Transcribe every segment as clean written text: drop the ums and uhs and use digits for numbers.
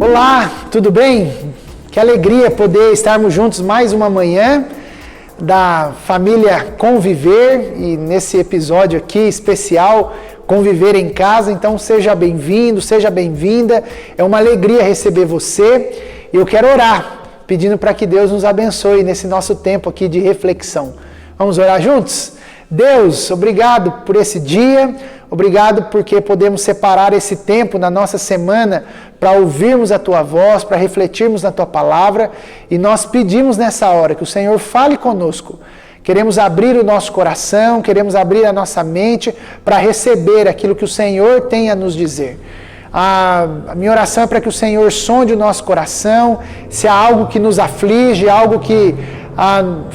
Olá, tudo bem? Que alegria poder estarmos juntos mais uma manhã da família Conviver e nesse episódio aqui especial, Conviver em Casa. Então seja bem-vindo, seja bem-vinda. É uma alegria receber você e eu quero orar, pedindo para que Deus nos abençoe nesse nosso tempo aqui de reflexão. Vamos orar juntos? Deus, obrigado por esse dia, obrigado porque podemos separar esse tempo na nossa semana para ouvirmos a Tua voz, para refletirmos na Tua palavra, e nós pedimos nessa hora que o Senhor fale conosco. Queremos abrir o nosso coração, queremos abrir a nossa mente para receber aquilo que o Senhor tem a nos dizer. A minha oração é para que o Senhor sonde o nosso coração, se há algo que nos aflige, algo que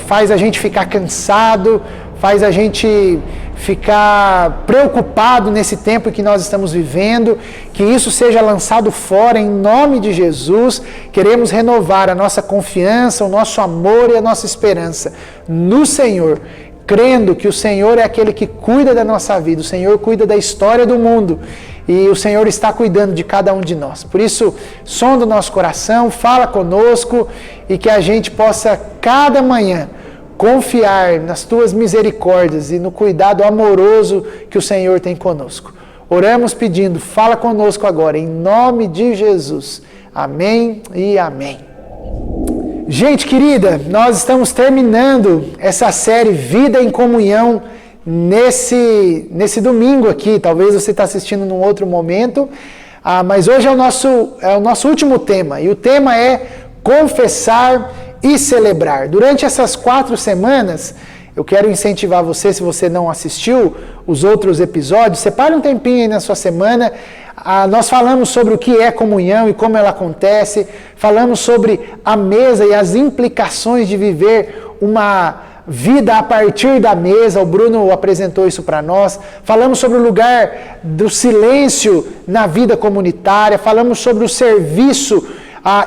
faz a gente ficar cansado, faz a gente ficar preocupado nesse tempo que nós estamos vivendo, que isso seja lançado fora em nome de Jesus. Queremos renovar a nossa confiança, o nosso amor e a nossa esperança no Senhor, crendo que o Senhor é aquele que cuida da nossa vida, o Senhor cuida da história do mundo e o Senhor está cuidando de cada um de nós. Por isso, sonda o nosso coração, fala conosco e que a gente possa cada manhã confiar nas Tuas misericórdias e no cuidado amoroso que o Senhor tem conosco. Oramos pedindo, fala conosco agora, em nome de Jesus. Amém e amém. Gente querida, nós estamos terminando essa série Vida em Comunhão nesse domingo aqui. Talvez você está assistindo num outro momento, mas hoje é o nosso último tema. E o tema é confessar e celebrar. Durante essas 4 semanas, eu quero incentivar você, se você não assistiu os outros episódios, separe um tempinho aí na sua semana. Nós falamos sobre o que é comunhão e como ela acontece, falamos sobre a mesa e as implicações de viver uma vida a partir da mesa. O Bruno apresentou isso para nós. Falamos sobre o lugar do silêncio na vida comunitária, falamos sobre o serviço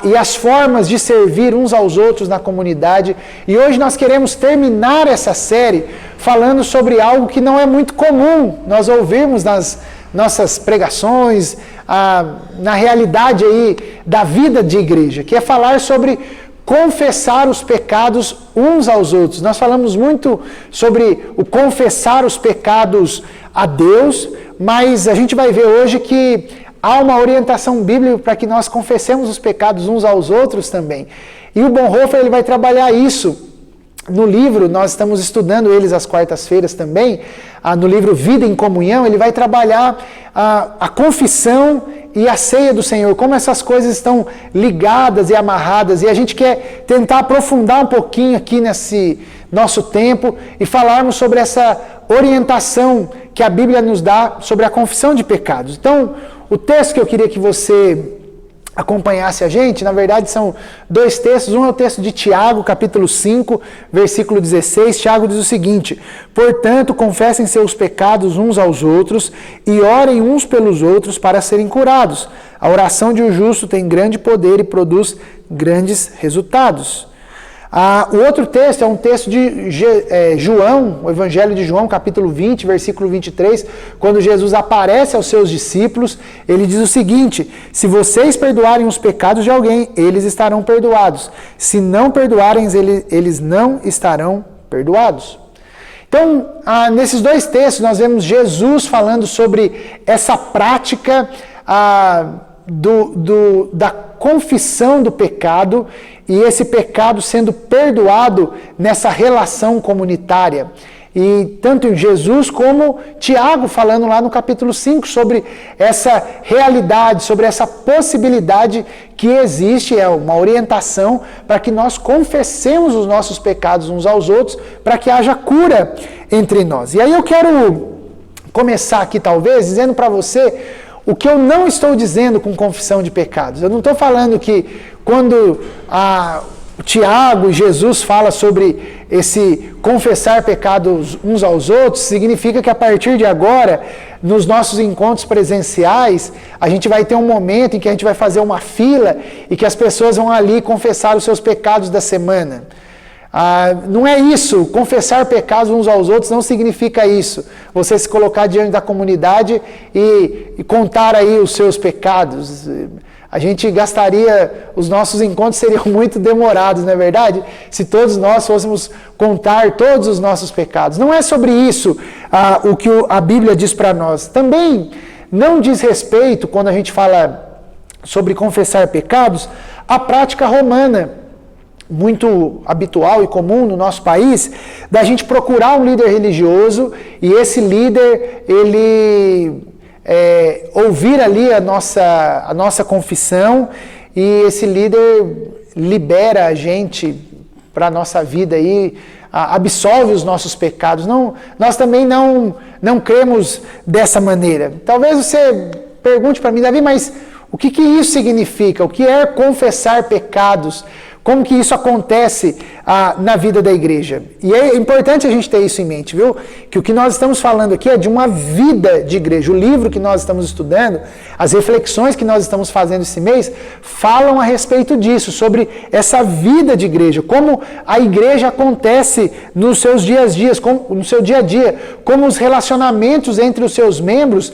e as formas de servir uns aos outros na comunidade. E hoje nós queremos terminar essa série falando sobre algo que não é muito comum nós ouvirmos nas nossas pregações, na realidade aí da vida de igreja, que é falar sobre confessar os pecados uns aos outros. Nós falamos muito sobre o confessar os pecados a Deus, mas a gente vai ver hoje que há uma orientação bíblica para que nós confessemos os pecados uns aos outros também. E o Bonhoeffer ele vai trabalhar isso no livro, nós estamos estudando eles às quartas-feiras também, no livro Vida em Comunhão. Ele vai trabalhar a confissão e a ceia do Senhor, como essas coisas estão ligadas e amarradas, e a gente quer tentar aprofundar um pouquinho aqui nesse nosso tempo e falarmos sobre essa orientação que a Bíblia nos dá sobre a confissão de pecados. Então, o texto que eu queria que você acompanhasse a gente, na verdade são 2 textos. Um é o texto de Tiago, capítulo 5, versículo 16. Tiago diz o seguinte: portanto, confessem seus pecados uns aos outros e orem uns pelos outros para serem curados. A oração de um justo tem grande poder e produz grandes resultados. O outro texto é um texto de João, o Evangelho de João, capítulo 20, versículo 23, quando Jesus aparece aos seus discípulos, ele diz o seguinte: se vocês perdoarem os pecados de alguém, eles estarão perdoados. Se não perdoarem, eles não estarão perdoados. Então, nesses 2 textos, nós vemos Jesus falando sobre essa prática da confissão do pecado e esse pecado sendo perdoado nessa relação comunitária. E tanto Jesus como Tiago falando lá no capítulo 5 sobre essa realidade, sobre essa possibilidade que existe, é uma orientação para que nós confessemos os nossos pecados uns aos outros, para que haja cura entre nós. E aí eu quero começar aqui talvez dizendo para você o que eu não estou dizendo com confissão de pecados. Eu não estou falando que quando o Tiago e Jesus fala sobre esse confessar pecados uns aos outros, significa que a partir de agora, nos nossos encontros presenciais, a gente vai ter um momento em que a gente vai fazer uma fila e que as pessoas vão ali confessar os seus pecados da semana. Não é isso. Confessar pecados uns aos outros não significa isso. Você se colocar diante da comunidade e contar aí os seus pecados. A gente gastaria, os nossos encontros seriam muito demorados, não é verdade? Se todos nós fôssemos contar todos os nossos pecados. Não é sobre isso o que a Bíblia diz para nós. Também não diz respeito, quando a gente fala sobre confessar pecados, à prática romana, muito habitual e comum no nosso país, da gente procurar um líder religioso e esse líder, ele ouvir ali a nossa confissão e esse líder libera a gente para a nossa vida aí, absolve os nossos pecados. Não, nós também não cremos dessa maneira. Talvez você pergunte para mim, Davi, mas o que isso significa? O que é confessar pecados? Como que isso acontece na vida da igreja? E é importante a gente ter isso em mente, viu? Que o que nós estamos falando aqui é de uma vida de igreja. O livro que nós estamos estudando, as reflexões que nós estamos fazendo esse mês, falam a respeito disso, sobre essa vida de igreja, como a igreja acontece nos seus dias, no seu dia a dia, como os relacionamentos entre os seus membros,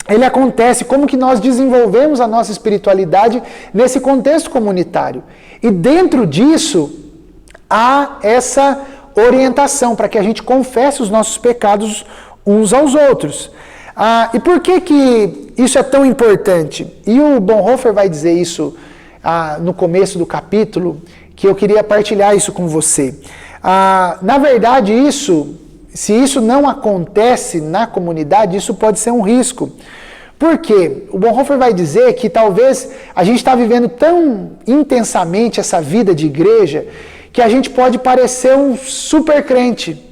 ele acontece, como que nós desenvolvemos a nossa espiritualidade nesse contexto comunitário. E dentro disso, há essa orientação para que a gente confesse os nossos pecados uns aos outros. E por que isso é tão importante? E o Bonhoeffer vai dizer isso no começo do capítulo, que eu queria partilhar isso com você. Na verdade, se isso não acontece na comunidade, isso pode ser um risco. Por quê? O Bonhoeffer vai dizer que talvez a gente está vivendo tão intensamente essa vida de igreja que a gente pode parecer um super crente.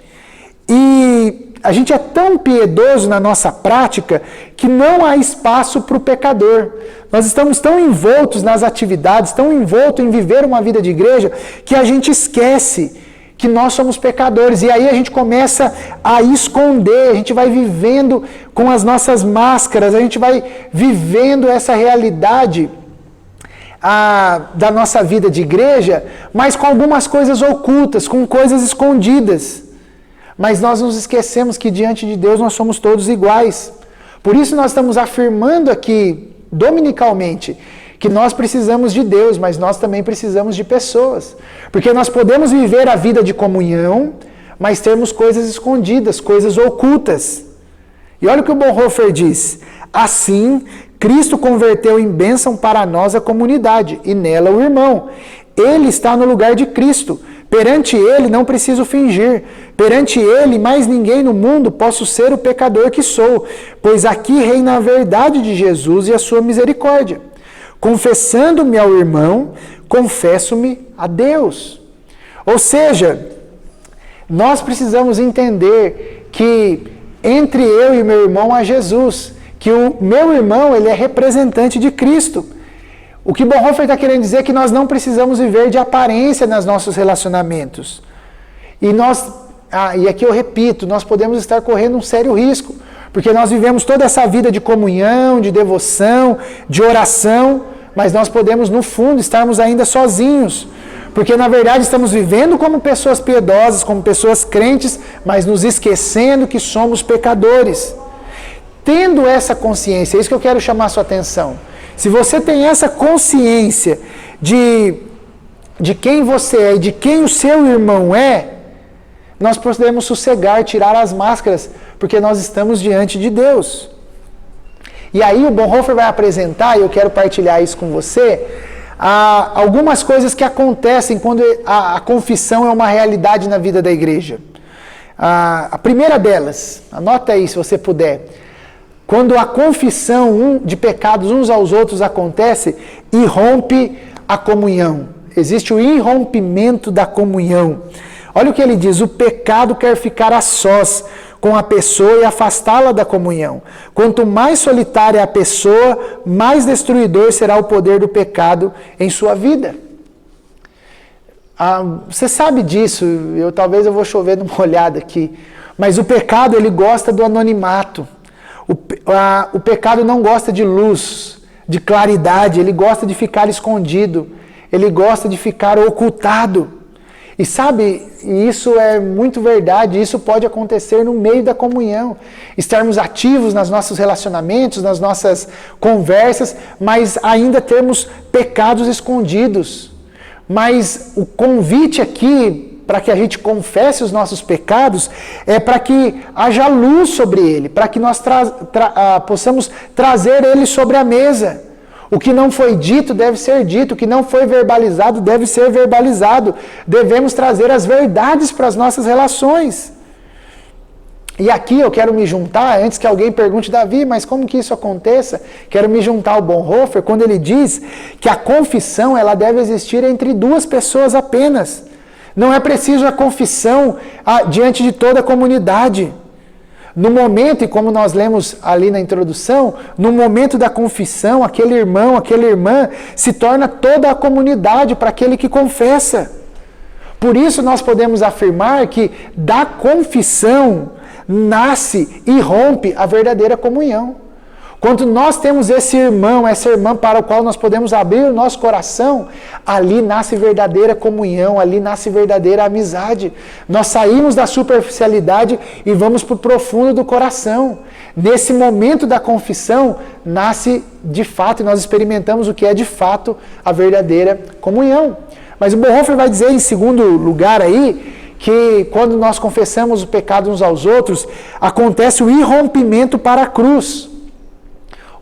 E a gente é tão piedoso na nossa prática que não há espaço para o pecador. Nós estamos tão envoltos nas atividades, tão envoltos em viver uma vida de igreja, que a gente esquece que nós somos pecadores, e aí a gente começa a esconder, a gente vai vivendo com as nossas máscaras, a gente vai vivendo essa realidade da nossa vida de igreja, mas com algumas coisas ocultas, com coisas escondidas. Mas nós nos esquecemos que diante de Deus nós somos todos iguais. Por isso nós estamos afirmando aqui, dominicalmente, que nós precisamos de Deus, mas nós também precisamos de pessoas. Porque nós podemos viver a vida de comunhão, mas termos coisas escondidas, coisas ocultas. E olha o que o Bonhoeffer diz. Assim, Cristo converteu em bênção para nós a comunidade, e nela o irmão. Ele está no lugar de Cristo. Perante ele não preciso fingir. Perante ele, mais ninguém no mundo posso ser o pecador que sou, pois aqui reina a verdade de Jesus e a sua misericórdia. Confessando-me ao irmão, confesso-me a Deus. Ou seja, nós precisamos entender que entre eu e meu irmão há Jesus, que o meu irmão ele é representante de Cristo. O que Bonhoeffer está querendo dizer é que nós não precisamos viver de aparência nos nossos relacionamentos. E aqui eu repito, nós podemos estar correndo um sério risco, porque nós vivemos toda essa vida de comunhão, de devoção, de oração, mas nós podemos, no fundo, estarmos ainda sozinhos. Porque, na verdade, estamos vivendo como pessoas piedosas, como pessoas crentes, mas nos esquecendo que somos pecadores. Tendo essa consciência, é isso que eu quero chamar a sua atenção. Se você tem essa consciência de quem você é e de quem o seu irmão é, nós podemos sossegar, tirar as máscaras, porque nós estamos diante de Deus. E aí o Bonhoeffer vai apresentar, e eu quero partilhar isso com você, algumas coisas que acontecem quando a confissão é uma realidade na vida da igreja. A primeira delas, anota aí se você puder, quando a confissão de pecados uns aos outros acontece, irrompe a comunhão. Existe o irrompimento da comunhão. Olha o que ele diz, o pecado quer ficar a sós com a pessoa e afastá-la da comunhão. Quanto mais solitária a pessoa, mais destruidor será o poder do pecado em sua vida. Você sabe disso, talvez eu vou chover numa olhada aqui, mas o pecado ele gosta do anonimato. O pecado não gosta de luz, de claridade, ele gosta de ficar escondido, ele gosta de ficar ocultado. E sabe, isso é muito verdade, isso pode acontecer no meio da comunhão. Estarmos ativos nos nossos relacionamentos, nas nossas conversas, mas ainda termos pecados escondidos. Mas o convite aqui, para que a gente confesse os nossos pecados, é para que haja luz sobre ele, para que nós possamos trazer ele sobre a mesa. O que não foi dito deve ser dito, o que não foi verbalizado deve ser verbalizado. Devemos trazer as verdades para as nossas relações. E aqui eu quero me juntar, antes que alguém pergunte, Davi, mas como que isso aconteça? Quero me juntar ao Bonhoeffer quando ele diz que a confissão ela deve existir entre duas pessoas apenas. Não é preciso a confissão diante de toda a comunidade. No momento, e como nós lemos ali na introdução, no momento da confissão, aquele irmão, aquela irmã, se torna toda a comunidade para aquele que confessa. Por isso nós podemos afirmar que da confissão nasce e rompe a verdadeira comunhão. Quando nós temos esse irmão, essa irmã para o qual nós podemos abrir o nosso coração, ali nasce verdadeira comunhão, ali nasce verdadeira amizade. Nós saímos da superficialidade e vamos para o profundo do coração. Nesse momento da confissão, nasce de fato, e nós experimentamos o que é de fato a verdadeira comunhão. Mas o Bonhoeffer vai dizer em segundo lugar aí, que quando nós confessamos o pecado uns aos outros, acontece o irrompimento para a cruz.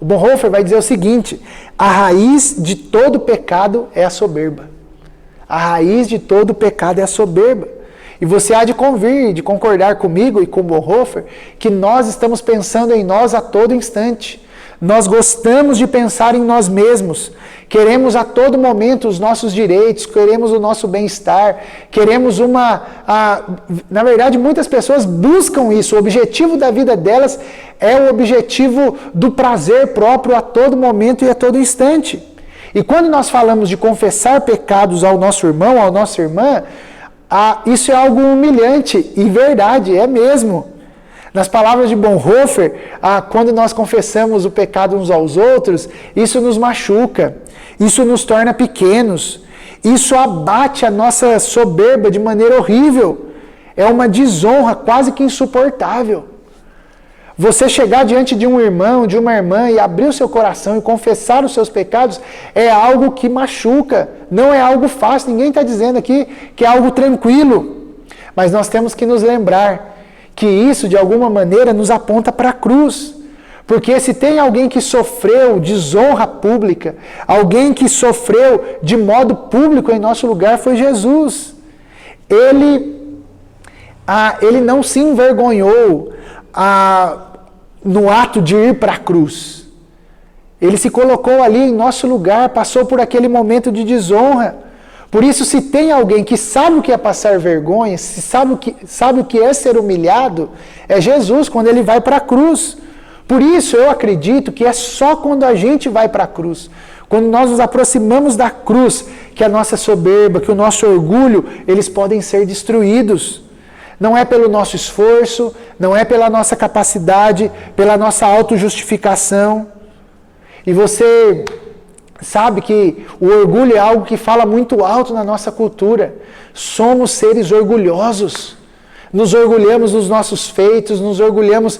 O Bonhoeffer vai dizer o seguinte: a raiz de todo pecado é a soberba. A raiz de todo pecado é a soberba. E você há de convir, de concordar comigo e com Bonhoeffer, que nós estamos pensando em nós a todo instante. Nós gostamos de pensar em nós mesmos. Queremos a todo momento os nossos direitos, queremos o nosso bem-estar, queremos na verdade, muitas pessoas buscam isso. O objetivo da vida delas é o objetivo do prazer próprio a todo momento e a todo instante. E quando nós falamos de confessar pecados ao nosso irmão, à nossa irmã, isso é algo humilhante, e verdade, é mesmo. Nas palavras de Bonhoeffer, quando nós confessamos o pecado uns aos outros, isso nos machuca, isso nos torna pequenos, isso abate a nossa soberba de maneira horrível. É uma desonra quase que insuportável. Você chegar diante de um irmão, de uma irmã e abrir o seu coração e confessar os seus pecados é algo que machuca, não é algo fácil. Ninguém está dizendo aqui que é algo tranquilo, mas nós temos que nos lembrar que isso, de alguma maneira, nos aponta para a cruz. Porque se tem alguém que sofreu desonra pública, alguém que sofreu de modo público em nosso lugar, foi Jesus. Ele não se envergonhou no ato de ir para a cruz. Ele se colocou ali em nosso lugar, passou por aquele momento de desonra. Por isso, se tem alguém que sabe o que é passar vergonha, se sabe o que é ser humilhado, é Jesus, quando ele vai para a cruz. Por isso, eu acredito que é só quando a gente vai para a cruz, quando nós nos aproximamos da cruz, que a nossa soberba, que o nosso orgulho, eles podem ser destruídos. Não é pelo nosso esforço, não é pela nossa capacidade, pela nossa autojustificação. E você sabe que o orgulho é algo que fala muito alto na nossa cultura. Somos seres orgulhosos. Nos orgulhamos dos nossos feitos, nos orgulhamos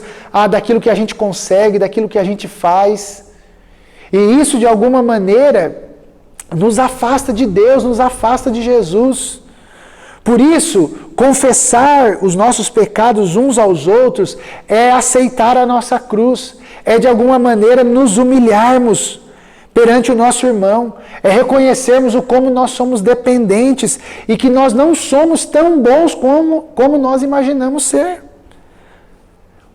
daquilo que a gente consegue, daquilo que a gente faz. E isso, de alguma maneira, nos afasta de Deus, nos afasta de Jesus. Por isso, confessar os nossos pecados uns aos outros é aceitar a nossa cruz, é de alguma maneira nos humilharmos perante o nosso irmão, é reconhecermos o como nós somos dependentes e que nós não somos tão bons como nós imaginamos ser.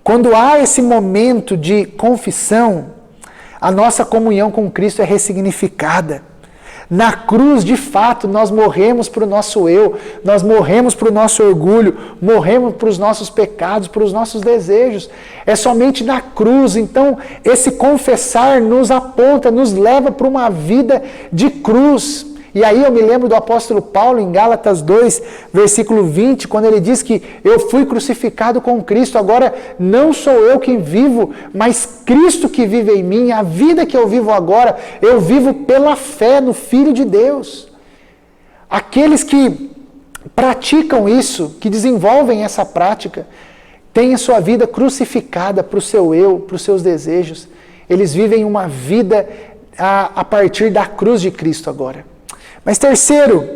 Quando há esse momento de confissão, a nossa comunhão com Cristo é ressignificada. Na cruz, de fato, nós morremos para o nosso eu, nós morremos para o nosso orgulho, morremos para os nossos pecados, para os nossos desejos. É somente na cruz. Então, esse confessar nos aponta, nos leva para uma vida de cruz. E aí eu me lembro do apóstolo Paulo em Gálatas 2, versículo 20, quando ele diz que eu fui crucificado com Cristo, agora não sou eu quem vivo, mas Cristo que vive em mim. A vida que eu vivo agora, eu vivo pela fé no Filho de Deus. Aqueles que praticam isso, que desenvolvem essa prática, têm a sua vida crucificada para o seu eu, para os seus desejos. Eles vivem uma vida a partir da cruz de Cristo agora. Mas terceiro,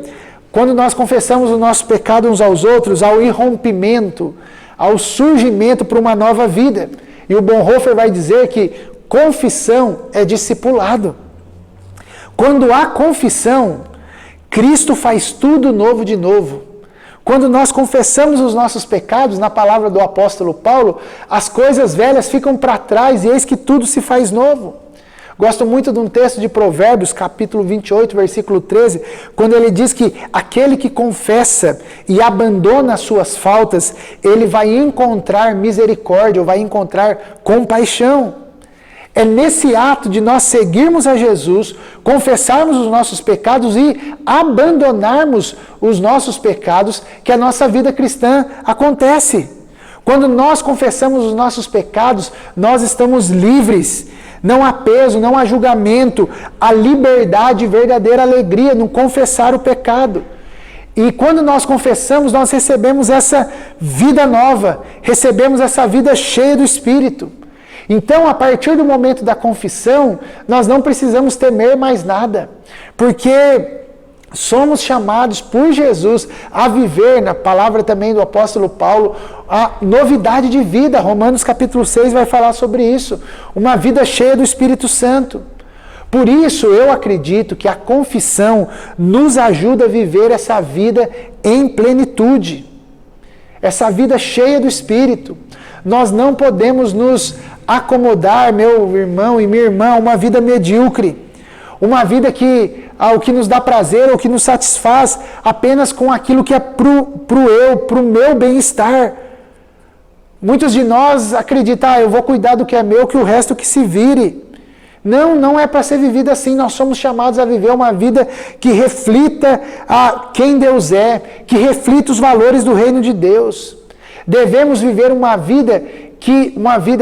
quando nós confessamos o nosso pecado uns aos outros, há o irrompimento, ao surgimento para uma nova vida. E o Bonhoeffer vai dizer que confissão é discipulado. Quando há confissão, Cristo faz tudo novo de novo. Quando nós confessamos os nossos pecados, na palavra do apóstolo Paulo, as coisas velhas ficam para trás e eis que tudo se faz novo. Gosto muito de um texto de Provérbios, capítulo 28, versículo 13, quando ele diz que aquele que confessa e abandona as suas faltas, ele vai encontrar misericórdia, ou vai encontrar compaixão. É nesse ato de nós seguirmos a Jesus, confessarmos os nossos pecados e abandonarmos os nossos pecados, que a nossa vida cristã acontece. Quando nós confessamos os nossos pecados, nós estamos livres. Não há peso, não há julgamento, há liberdade e verdadeira alegria no confessar o pecado. E quando nós confessamos, nós recebemos essa vida nova, recebemos essa vida cheia do Espírito. Então, a partir do momento da confissão, nós não precisamos temer mais nada, porque somos chamados por Jesus a viver, na palavra também do apóstolo Paulo, a novidade de vida. Romanos capítulo 6 vai falar sobre isso, uma vida cheia do Espírito Santo. Por isso, eu acredito que a confissão nos ajuda a viver essa vida em plenitude, essa vida cheia do Espírito. Nós não podemos nos acomodar, meu irmão e minha irmã, a uma vida medíocre, uma vida que o que nos dá prazer, ou que nos satisfaz apenas com aquilo que é pro meu bem-estar. Muitos de nós acreditam, eu vou cuidar do que é meu, que o resto que se vire. Não, não é para ser vivida assim. Nós somos chamados a viver uma vida que reflita a quem Deus é, que reflita os valores do reino de Deus. Devemos viver uma vida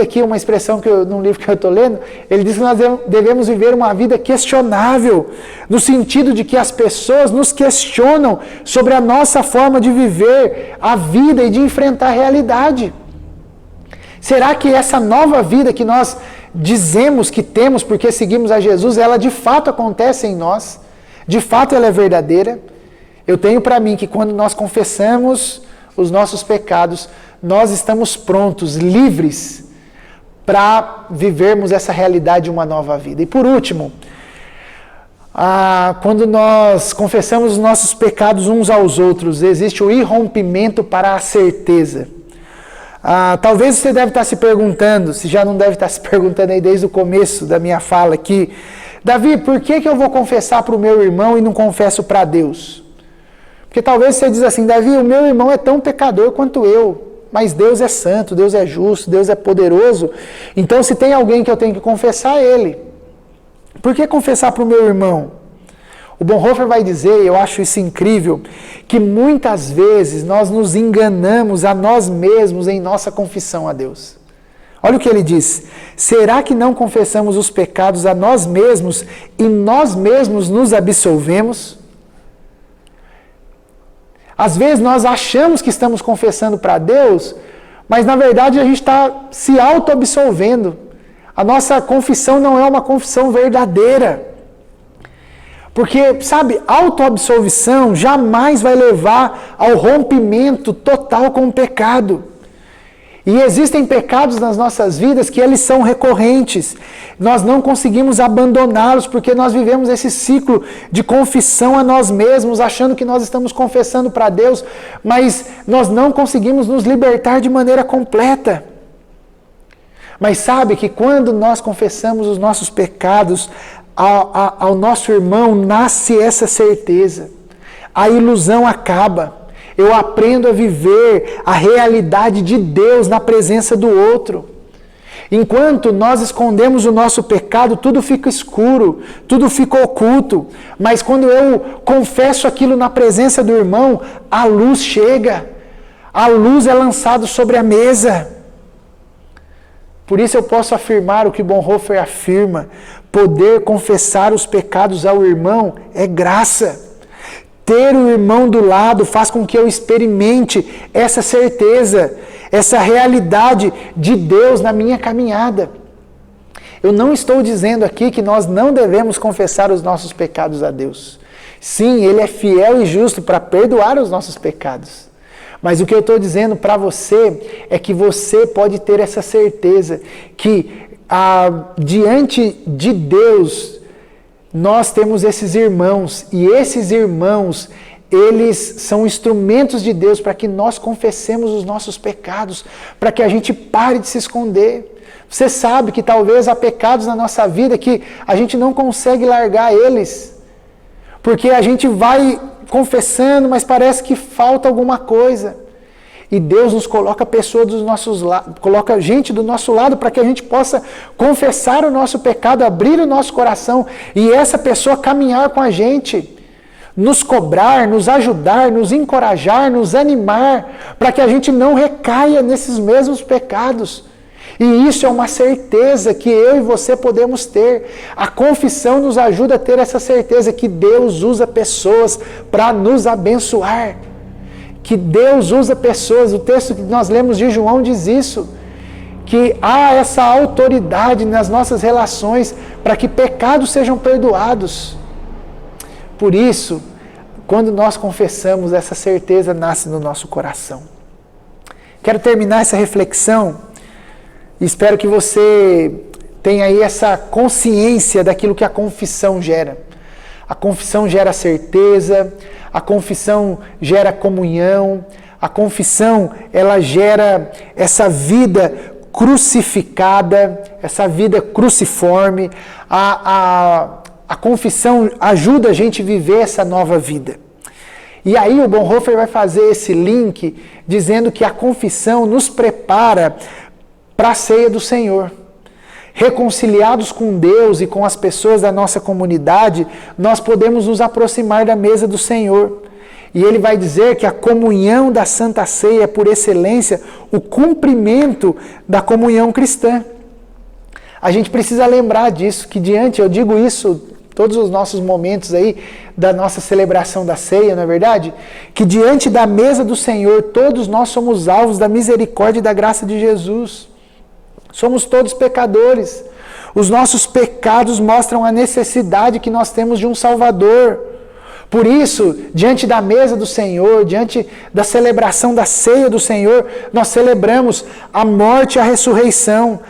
aqui, uma expressão que num livro que eu estou lendo, ele diz que nós devemos viver uma vida questionável, no sentido de que as pessoas nos questionam sobre a nossa forma de viver a vida e de enfrentar a realidade. Será que essa nova vida que nós dizemos que temos porque seguimos a Jesus, ela de fato acontece em nós? De fato ela é verdadeira? Eu tenho para mim que quando nós confessamos os nossos pecados, nós estamos prontos, livres, para vivermos essa realidade de uma nova vida. E por último, quando nós confessamos os nossos pecados uns aos outros, existe o irrompimento para a certeza. Talvez você deve estar se perguntando, se já não deve estar se perguntando aí desde o começo da minha fala aqui, Davi, por que eu vou confessar para o meu irmão e não confesso para Deus? Porque talvez você diz assim, Davi, o meu irmão é tão pecador quanto eu, mas Deus é santo, Deus é justo, Deus é poderoso, então se tem alguém que eu tenho que confessar, é Ele. Por que confessar para o meu irmão? O Bonhoeffer vai dizer, eu acho isso incrível, que muitas vezes nós nos enganamos a nós mesmos em nossa confissão a Deus. Olha o que ele diz, será que não confessamos os pecados a nós mesmos e nós mesmos nos absolvemos? Às vezes nós achamos que estamos confessando para Deus, mas na verdade a gente está se auto-absolvendo. A nossa confissão não é uma confissão verdadeira. Porque, sabe, auto-absolvição jamais vai levar ao rompimento total com o pecado. E existem pecados nas nossas vidas que eles são recorrentes. Nós não conseguimos abandoná-los porque nós vivemos esse ciclo de confissão a nós mesmos, achando que nós estamos confessando para Deus, mas nós não conseguimos nos libertar de maneira completa. Mas sabe que quando nós confessamos os nossos pecados ao nosso irmão, nasce essa certeza. A ilusão acaba. Eu aprendo a viver a realidade de Deus na presença do outro. Enquanto nós escondemos o nosso pecado, tudo fica escuro, tudo fica oculto. Mas quando eu confesso aquilo na presença do irmão, a luz chega. A luz é lançada sobre a mesa. Por isso eu posso afirmar o que Bonhoeffer afirma. Poder confessar os pecados ao irmão é graça. ter o irmão do lado faz com que eu experimente essa certeza, essa realidade de Deus na minha caminhada. Eu não estou dizendo aqui que nós não devemos confessar os nossos pecados a Deus. Sim, Ele é fiel e justo para perdoar os nossos pecados. Mas o que eu estou dizendo para você é que você pode ter essa certeza que diante de Deus nós temos esses irmãos, e esses irmãos, eles são instrumentos de Deus para que nós confessemos os nossos pecados, para que a gente pare de se esconder. Você sabe que talvez há pecados na nossa vida que a gente não consegue largar eles, porque a gente vai confessando, mas parece que falta alguma coisa. E Deus nos coloca pessoas dos nossos lados, coloca gente do nosso lado para que a gente possa confessar o nosso pecado, abrir o nosso coração e essa pessoa caminhar com a gente, nos cobrar, nos ajudar, nos encorajar, nos animar, para que a gente não recaia nesses mesmos pecados. E isso é uma certeza que eu e você podemos ter. A confissão nos ajuda a ter essa certeza que Deus usa pessoas para nos abençoar. Que Deus usa pessoas, o texto que nós lemos de João diz isso, que há essa autoridade nas nossas relações para que pecados sejam perdoados. Por isso, quando nós confessamos, essa certeza nasce no nosso coração. Quero terminar essa reflexão e espero que você tenha aí essa consciência daquilo que a confissão gera. A confissão gera certeza, a confissão gera comunhão, a confissão ela gera essa vida crucificada, essa vida cruciforme. A confissão ajuda a gente a viver essa nova vida. E aí o Bonhoeffer vai fazer esse link dizendo que a confissão nos prepara para a ceia do Senhor. Reconciliados com Deus e com as pessoas da nossa comunidade, nós podemos nos aproximar da mesa do Senhor. E ele vai dizer que a comunhão da Santa Ceia é, por excelência, o cumprimento da comunhão cristã. A gente precisa lembrar disso, que eu digo isso todos os nossos momentos aí da nossa celebração da ceia, não é verdade? Que diante da mesa do Senhor, todos nós somos alvos da misericórdia e da graça de Jesus. Somos todos pecadores. Os nossos pecados mostram a necessidade que nós temos de um Salvador. Por isso, diante da mesa do Senhor, diante da celebração da ceia do Senhor, nós celebramos a morte e a ressurreição.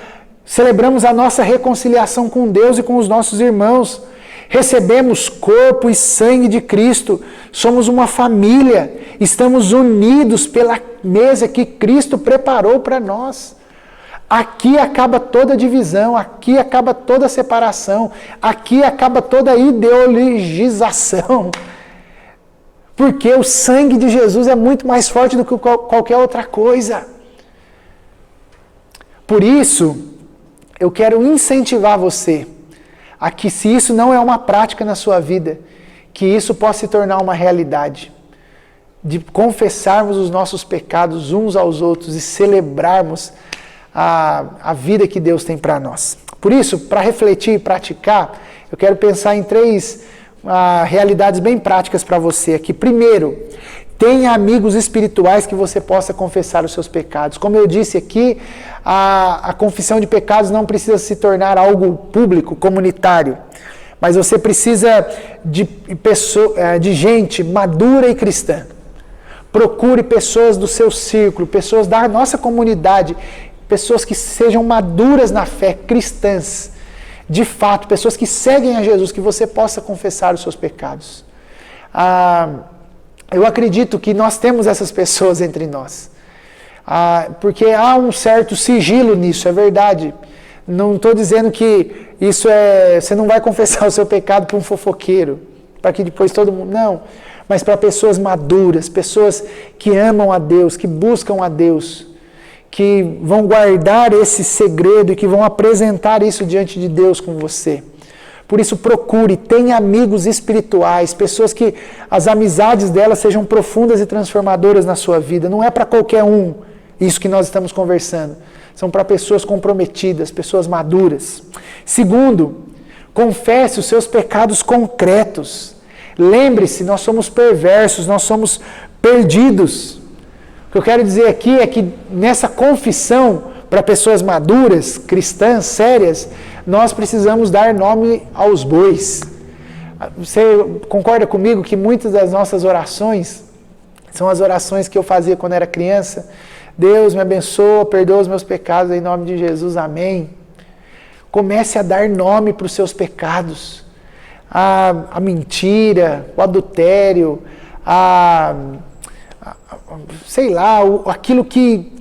Celebramos a nossa reconciliação com Deus e com os nossos irmãos. Recebemos corpo e sangue de Cristo. Somos uma família. Estamos unidos pela mesa que Cristo preparou para nós. Aqui acaba toda divisão, aqui acaba toda separação, aqui acaba toda ideologização. Porque o sangue de Jesus é muito mais forte do que qualquer outra coisa. Por isso, eu quero incentivar você a que, se isso não é uma prática na sua vida, que isso possa se tornar uma realidade. De confessarmos os nossos pecados uns aos outros e celebrarmos a vida que Deus tem para nós. Por isso, para refletir e praticar, eu quero pensar em 3 realidades bem práticas para você aqui. Primeiro, tenha amigos espirituais que você possa confessar os seus pecados. Como eu disse aqui, a confissão de pecados não precisa se tornar algo público, comunitário, mas você precisa de gente madura e cristã. Procure pessoas do seu círculo, pessoas da nossa comunidade, pessoas que sejam maduras na fé, cristãs, de fato, pessoas que seguem a Jesus, que você possa confessar os seus pecados. Eu acredito que nós temos essas pessoas entre nós, porque há um certo sigilo nisso, é verdade. Não estou dizendo que isso você não vai confessar o seu pecado para um fofoqueiro, para que depois todo mundo... Não, mas para pessoas maduras, pessoas que amam a Deus, que buscam a Deus, que vão guardar esse segredo e que vão apresentar isso diante de Deus com você. Por isso, procure, tenha amigos espirituais, pessoas que as amizades delas sejam profundas e transformadoras na sua vida. Não é para qualquer um isso que nós estamos conversando. São para pessoas comprometidas, pessoas maduras. Segundo, confesse os seus pecados concretos. Lembre-se, nós somos perversos, nós somos perdidos. O que eu quero dizer aqui é que nessa confissão, para pessoas maduras, cristãs, sérias, nós precisamos dar nome aos bois. Você concorda comigo que muitas das nossas orações são as orações que eu fazia quando era criança? Deus me abençoa, perdoa os meus pecados em nome de Jesus, amém. Comece a dar nome para os seus pecados. A mentira, o adultério, sei lá, aquilo que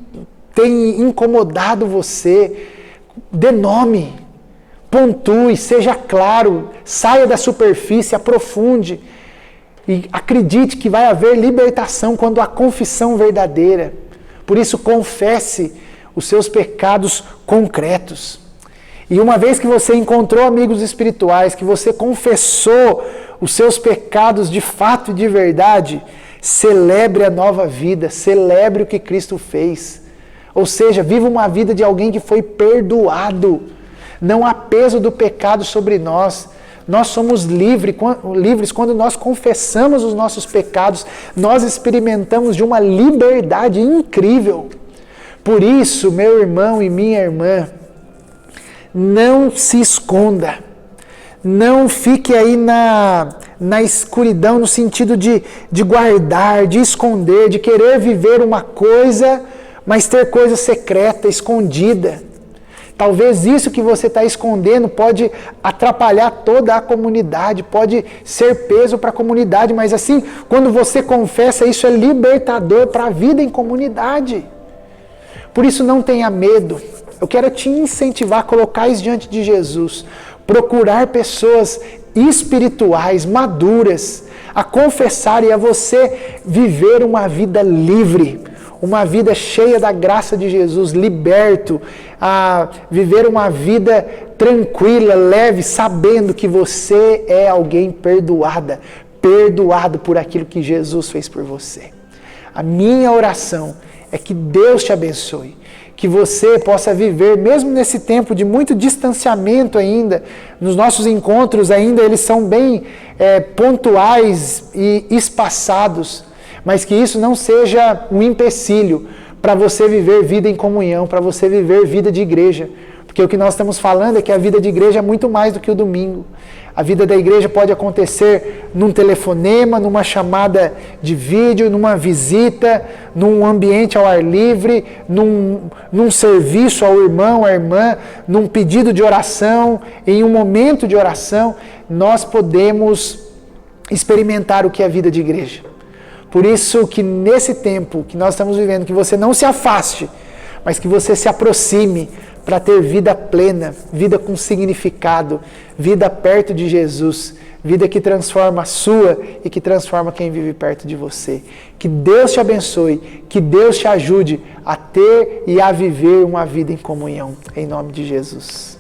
tem incomodado você. Dê nome, pontue, seja claro, saia da superfície, aprofunde. E acredite que vai haver libertação quando há confissão verdadeira. Por isso, confesse os seus pecados concretos. E uma vez que você encontrou amigos espirituais, que você confessou os seus pecados de fato e de verdade, celebre a nova vida, celebre o que Cristo fez. Ou seja, viva uma vida de alguém que foi perdoado. Não há peso do pecado sobre nós. Nós somos livres quando nós confessamos os nossos pecados. Nós experimentamos de uma liberdade incrível. Por isso, meu irmão e minha irmã, não se esconda. Não fique aí na escuridão, no sentido de guardar, de esconder, de querer viver uma coisa, mas ter coisa secreta, escondida. Talvez isso que você está escondendo pode atrapalhar toda a comunidade, pode ser peso para a comunidade, mas assim, quando você confessa, isso é libertador para a vida em comunidade. Por isso não tenha medo. Eu quero te incentivar a colocar isso diante de Jesus. Procurar pessoas espirituais, maduras, a confessar e a você viver uma vida livre, uma vida cheia da graça de Jesus, liberto, a viver uma vida tranquila, leve, sabendo que você é alguém perdoado por aquilo que Jesus fez por você. A minha oração é que Deus te abençoe, que você possa viver, mesmo nesse tempo de muito distanciamento ainda, nos nossos encontros ainda eles são bem pontuais e espaçados, mas que isso não seja um empecilho para você viver vida em comunhão, para você viver vida de igreja. Porque o que nós estamos falando é que a vida de igreja é muito mais do que o domingo. A vida da igreja pode acontecer num telefonema, numa chamada de vídeo, numa visita, num ambiente ao ar livre, num serviço ao irmão, à irmã, num pedido de oração, em um momento de oração. Nós podemos experimentar o que é a vida de igreja. Por isso que nesse tempo que nós estamos vivendo, que você não se afaste, mas que você se aproxime para ter vida plena, vida com significado, vida perto de Jesus, vida que transforma a sua e que transforma quem vive perto de você. Que Deus te abençoe, que Deus te ajude a ter e a viver uma vida em comunhão, em nome de Jesus.